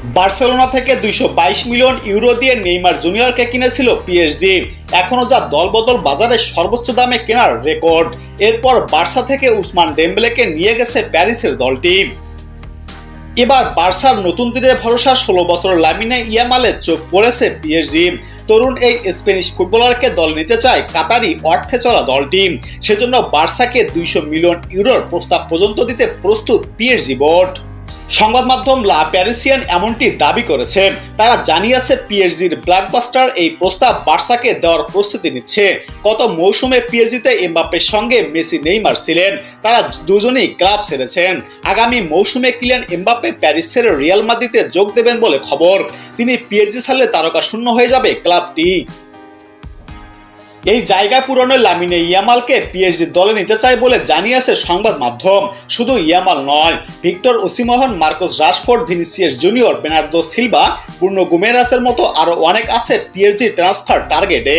Barcelona থেকে 222 million euro দিয়ে Neymar জুনিয়রকে কিনেছিল পিএসজি। এখনো যা দলবদল বাজারে সর্বোচ্চ দামে কেনার রেকর্ড। এরপর বার্সা থেকে উসমান ডেম্বেলেকে নিয়ে গেছে প্যারিসের দলটি। এবার বার্সার নতুন তীরে ভরসা 16 বছর লামিনে ইয়ামালের চোখ পড়েছে পিএসজি। তরুণ এই স্প্যানিশ ফুটবলারকে দল নিতে চায় কাতারি অর্থে চলা দলটি। সেজন্য বার্সাকে 200 মিলিয়ন ইউরোর প্রস্তাব পর্যন্ত দিতে প্রস্তুত পিএসজি বোর্ড। সংবাদ মাধ্যম লা প্যারিসিয়ান এমনটি দাবি করেছে। তারা জানিয়েছে পিএসজির ব্লকবাস্টার এই প্রস্তাব বার্সাকে দেওয়ার প্রস্তুতি নিচ্ছে। গত মৌসুমে পিএসজিতে এমবাপ্পের সঙ্গে মেসি নেইমার ছিলেন। তারা দুজনেই ক্লাব ছেড়েছেন। আগামী মৌসুমে কিলিয়ান এমবাপ্পে প্যারিস ছেড়ে রিয়াল মাদ্রিদে যোগ দেবেন বলে খবর। তিনি পিএসজি ছাড়লে তারকা শূন্য হয়ে যাবে ক্লাবটি। এই জায়গা পূরণে লামিনে ইয়ামালকে পিএসজি দলে নিতে চায় বলে জানিয়েছে সংবাদ মাধ্যম। শুধু ইয়ামাল নয়, Victor Osimhen, Marcus Rashford, Vinicius Junior, Bernardo Silva, Bruno গুমেরাসের মতো আরও অনেক আছে পিএসজি ট্রান্সফার টার্গেটে।